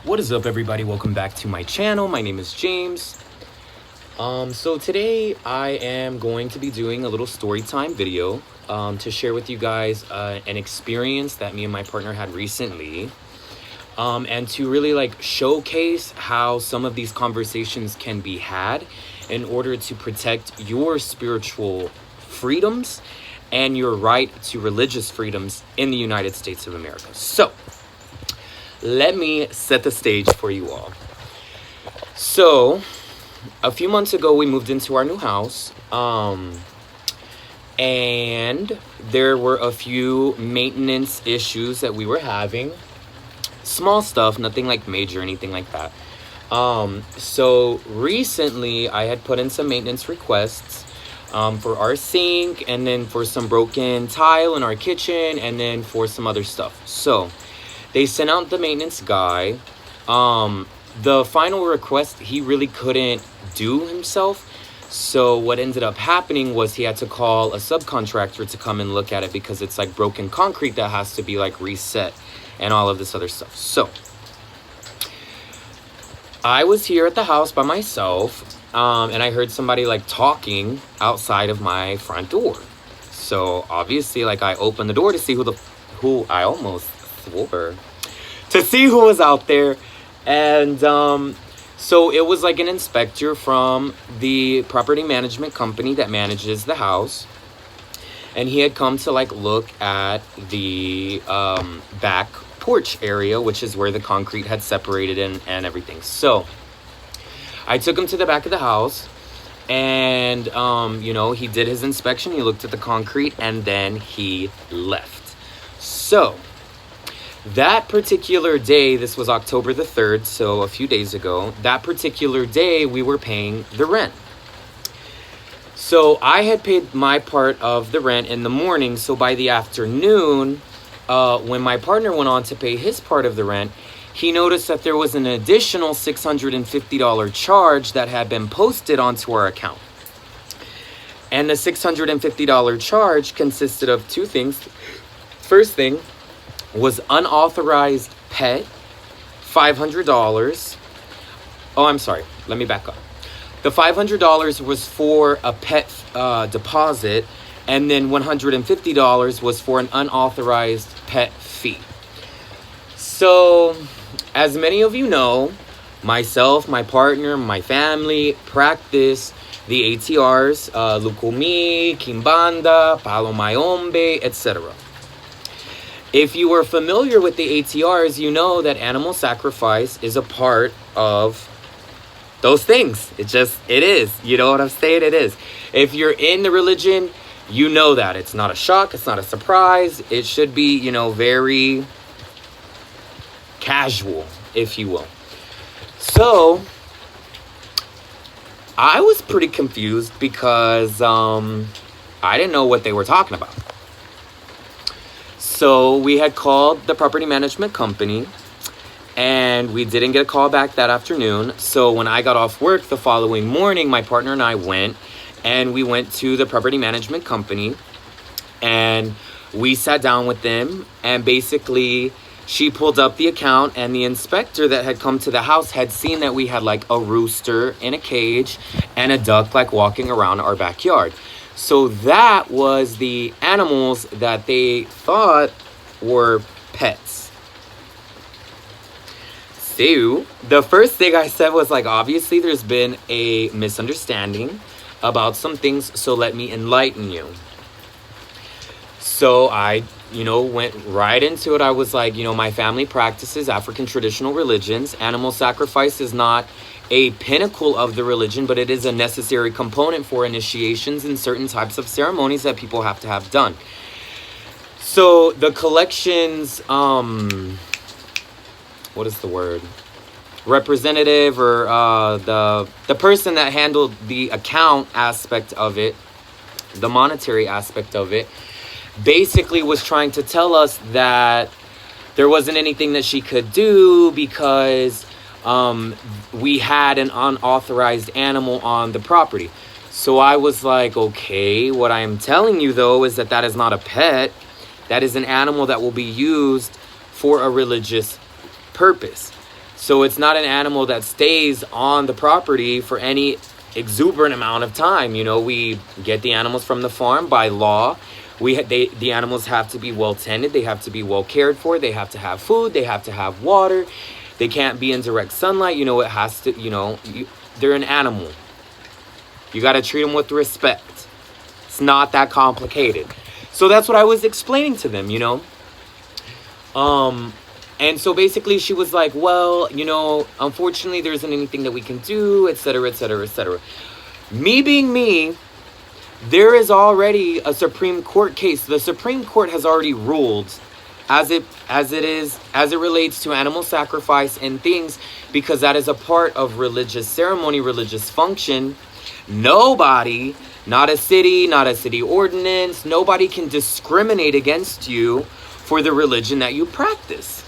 What is up, everybody? Welcome back to my channel. My name is James. So today I am going to be doing a little story time video to share with you guys an experience that me and my partner had recently, and to really showcase how some of these conversations can be had in order to protect your spiritual freedoms and your right to religious freedoms in the United States of America. So let me set the stage for you all. So, a few months ago, we moved into our new house, and there were a few maintenance issues that we were having. Small stuff, nothing like major, anything like that. So recently, I had put in some maintenance requests for our sink, and then for some broken tile in our kitchen, and then for some other stuff. So they sent out the maintenance guy. The final request, he really couldn't do himself. So what ended up happening was he had to call a subcontractor to come and look at it, because it's like broken concrete that has to be like reset and all of this other stuff. So I was here at the house by myself, and I heard somebody like talking outside of my front door. So obviously, like, I opened the door to see who I almost swore to see who was out there. And so it was like an inspector from the property management company that manages the house, and he had come to like look at the back porch area, which is where the concrete had separated and everything. So I took him to the back of the house, and he did his inspection, he looked at the concrete, and then he left. So that particular day, this was October the 3rd, so a few days ago, that particular day we were paying the rent. So I had paid my part of the rent in the morning, so by the afternoon, when my partner went on to pay his part of the rent, he noticed that there was an additional $650 charge that had been posted onto our account. And the $650 charge consisted of two things. First thing was unauthorized pet, $500. Oh, I'm sorry. Let me back up. The $500 was for a pet deposit, and then $150 was for an unauthorized pet fee. So, as many of you know, myself, my partner, my family practice the ATRs, Lukumi, Kimbanda, Palo Mayombe, etc. If you are familiar with the ATRs, you know that animal sacrifice is a part of those things. It is. You know what I'm saying? It is. If you're in the religion, you know that. It's not a shock. It's not a surprise. It should be, very casual, if you will. So I was pretty confused because I didn't know what they were talking about. So we had called the property management company, and we didn't get a call back that afternoon. So when I got off work the following morning, my partner and I went to the property management company, and we sat down with them, and basically she pulled up the account, and the inspector that had come to the house had seen that we had like a rooster in a cage and a duck like walking around our backyard. So that was the animals that they thought were pets. So the first thing I said was like, obviously there's been a misunderstanding about some things, so let me enlighten you. So I, went right into it. I was like, my family practices African traditional religions. Animal sacrifice is not a pinnacle of the religion, but it is a necessary component for initiations and certain types of ceremonies that people have to have done. So the collections, what is the word? Representative, or the person that handled the account aspect of it, the monetary aspect of it, basically was trying to tell us that there wasn't anything that she could do because we had an unauthorized animal on the property. So I was like, okay, what I am telling you though is that is not a pet. That is an animal that will be used for a religious purpose. So it's not an animal that stays on the property for any exuberant amount of time. You know, we get the animals from the farm by law. The animals have to be well tended. They have to be well cared for. They have to have food. They have to have water. They can't be in direct sunlight. You know, it has to, they're an animal. You got to treat them with respect. It's not that complicated. So that's what I was explaining to them, And so basically she was like, well, unfortunately there isn't anything that we can do, etc., etc., etc. Me being me, there is already a Supreme Court case. The Supreme Court has already ruled as it relates to animal sacrifice and things, because that is a part of religious ceremony, religious function. Nobody, not a city ordinance, nobody can discriminate against you for the religion that you practice.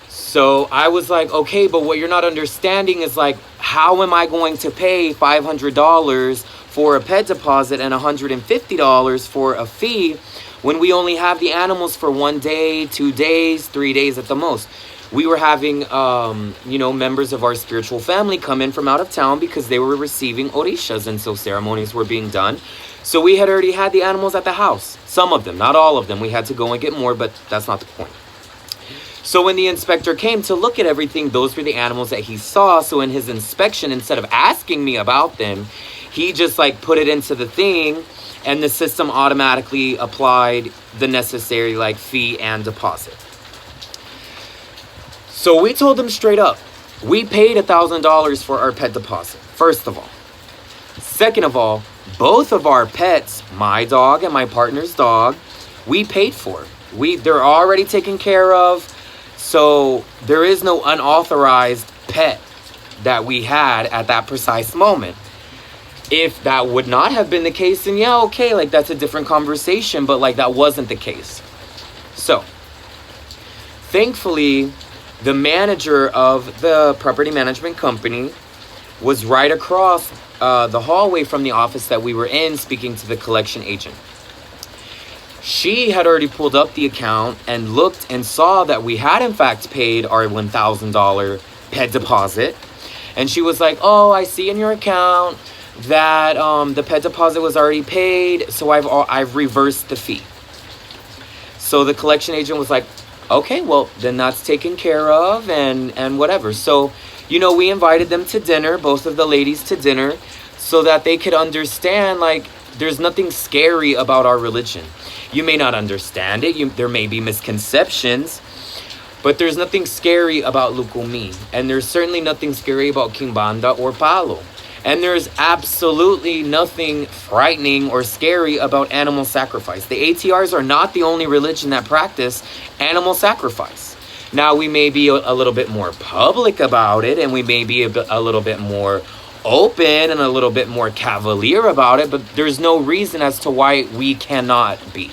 So I was like, okay, but what you're not understanding is like, how am I going to pay $500 for a pet deposit and $150 for a fee when we only have the animals for 1 day, 2 days, 3 days at the most? We were having, members of our spiritual family come in from out of town because they were receiving orishas, and so ceremonies were being done. So we had already had the animals at the house. Some of them, not all of them. We had to go and get more, but that's not the point. So when the inspector came to look at everything, those were the animals that he saw. So in his inspection, instead of asking me about them, he just like put it into the thing, and the system automatically applied the necessary like fee and deposit. So we told them straight up, we paid $1,000 for our pet deposit, first of all. Second of all, both of our pets, my dog and my partner's dog, we paid for. They're already taken care of. So there is no unauthorized pet that we had at that precise moment. If that would not have been the case, then yeah, okay, like that's a different conversation, but like that wasn't the case. So, thankfully, the manager of the property management company was right across the hallway from the office that we were in, speaking to the collection agent. She had already pulled up the account and looked and saw that we had in fact paid our $1,000 pet deposit. And she was like, oh, I see in your account that the pet deposit was already paid, so I've reversed the fee. So the collection agent was like, okay, well, then that's taken care of and whatever. So, we invited them to dinner, both of the ladies to dinner, so that they could understand, like, there's nothing scary about our religion. You may not understand it. There may be misconceptions, but there's nothing scary about Lukumi. And there's certainly nothing scary about Kimbanda or Palo. And there's absolutely nothing frightening or scary about animal sacrifice. The ATRs are not the only religion that practice animal sacrifice. Now, we may be a little bit more public about it, and we may be a little bit more open and a little bit more cavalier about it, but there's no reason as to why we cannot be.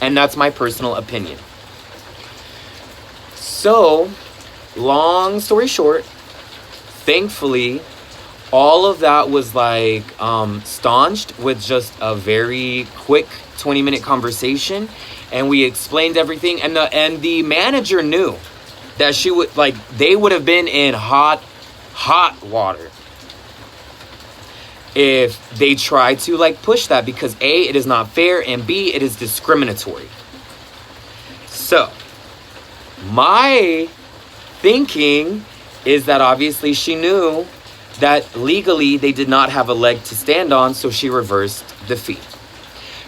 And that's my personal opinion. So, long story short, thankfully, all of that was like staunched with just a very quick 20-minute conversation, and we explained everything, and the manager knew that she would, like, they would have been in hot water if they tried to like push that, because A, it is not fair, and B, it is discriminatory. So my thinking is that obviously she knew that legally they did not have a leg to stand on, so she reversed the fee.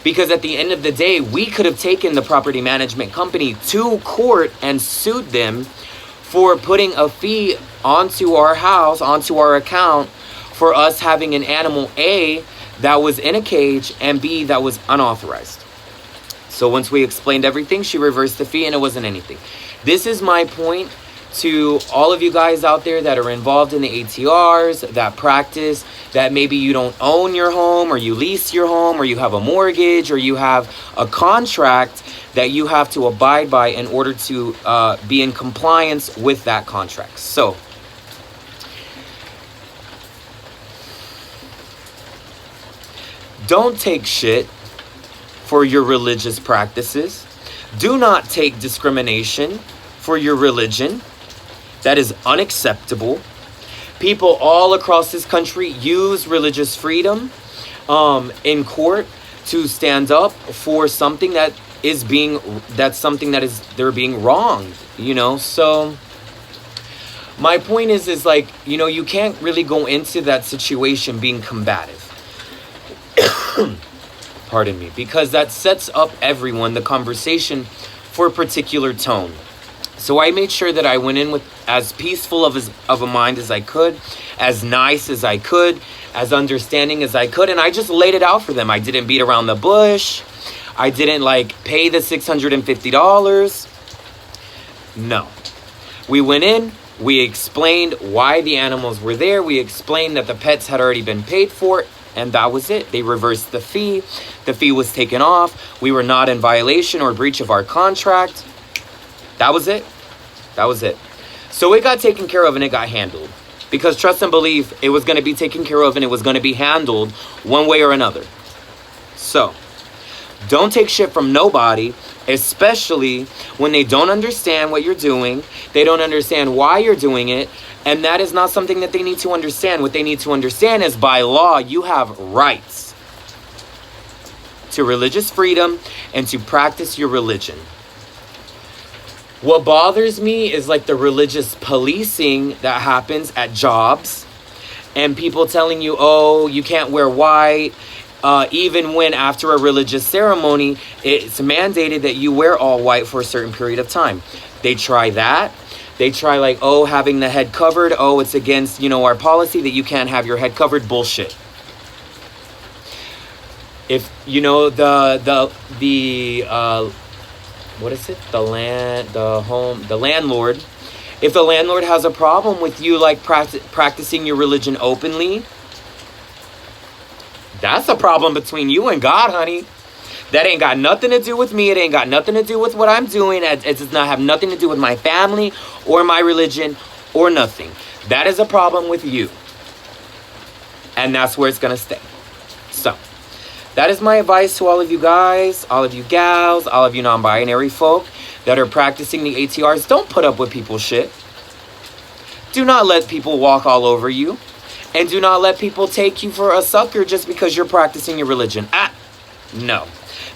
Because at the end of the day, we could have taken the property management company to court and sued them for putting a fee onto our house, onto our account, for us having an animal, A, that was in a cage, and B, that was unauthorized. So once we explained everything, she reversed the fee, and it wasn't anything. This is my point to all of you guys out there that are involved in the ATRs, that practice, that maybe you don't own your home, or you lease your home, or you have a mortgage, or you have a contract that you have to abide by in order to be in compliance with that contract. So, don't take shit for your religious practices. Do not take discrimination for your religion. That is unacceptable. People all across this country use religious freedom in court to stand up for something that is being, that's something that is, they're being wronged, you know? So my point is like, you know, you can't really go into that situation being combative. Pardon me, because that sets up everyone, the conversation, for a particular tone. So I made sure that I went in with as peaceful of a mind as I could, as nice as I could, as understanding as I could, and I just laid it out for them. I didn't beat around the bush. I didn't like pay the $650. No. We went in, we explained why the animals were there, we explained that the pets had already been paid for, and that was it. They reversed the fee. The fee was taken off. We were not in violation or breach of our contract. That was it. That was it. So it got taken care of and it got handled. Because trust and believe, it was going to be taken care of and it was going to be handled one way or another. So, don't take shit from nobody, especially when they don't understand what you're doing. They don't understand why you're doing it. And that is not something that they need to understand. What they need to understand is, by law, you have rights to religious freedom and to practice your religion. What bothers me is like the religious policing that happens at jobs and people telling you, oh, you can't wear white. Even when after a religious ceremony, it's mandated that you wear all white for a certain period of time. They try that. They try like, oh, having the head covered. Oh, it's against, you know, our policy that you can't have your head covered. Bullshit. If, you know, what is it? The landlord. If the landlord has a problem with you like practicing your religion openly, that's a problem between you and God, honey. That ain't got nothing to do with me. It ain't got nothing to do with what I'm doing. It does not have nothing to do with my family or my religion or nothing. That is a problem with you. And that's where it's going to stay. So, that is my advice to all of you guys, all of you gals, all of you non-binary folk that are practicing the ATRs. Don't put up with people's shit. Do not let people walk all over you. And do not let people take you for a sucker just because you're practicing your religion. No.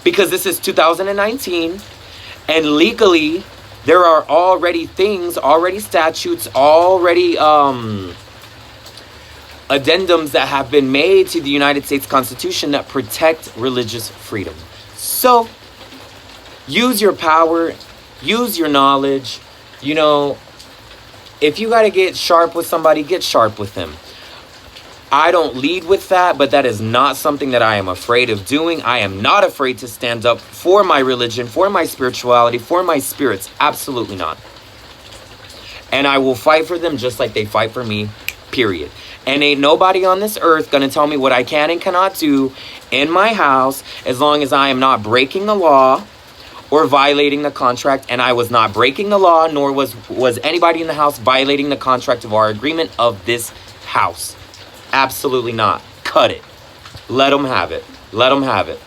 Because this is 2019, and legally, there are already things, already statutes, already addendums that have been made to the United States Constitution that protect religious freedom. So, use your power, use your knowledge. You know, if you got to get sharp with somebody, get sharp with them. I don't lead with that, but that is not something that I am afraid of doing. I am not afraid to stand up for my religion, for my spirituality, for my spirits. Absolutely not. And I will fight for them just like they fight for me, period. And ain't nobody on this earth gonna tell me what I can and cannot do in my house as long as I am not breaking the law or violating the contract. And I was not breaking the law, nor was anybody in the house violating the contract of our agreement of this house. Absolutely not. Cut it. Let them have it. Let them have it.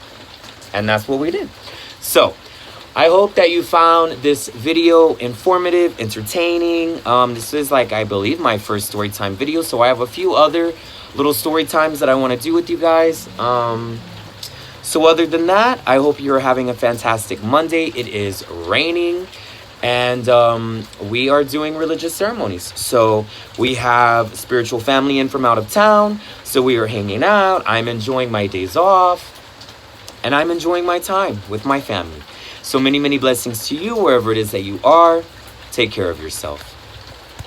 And that's what we did. So, I hope that you found this video informative, entertaining. This is like, I believe, my first story time video. So I have a few other little story times that I want to do with you guys. So other than that, I hope you're having a fantastic Monday. It is raining. And we are doing religious ceremonies. So we have spiritual family in from out of town. So we are hanging out. I'm enjoying my days off. And I'm enjoying my time with my family. So many, many blessings to you wherever it is that you are. Take care of yourself.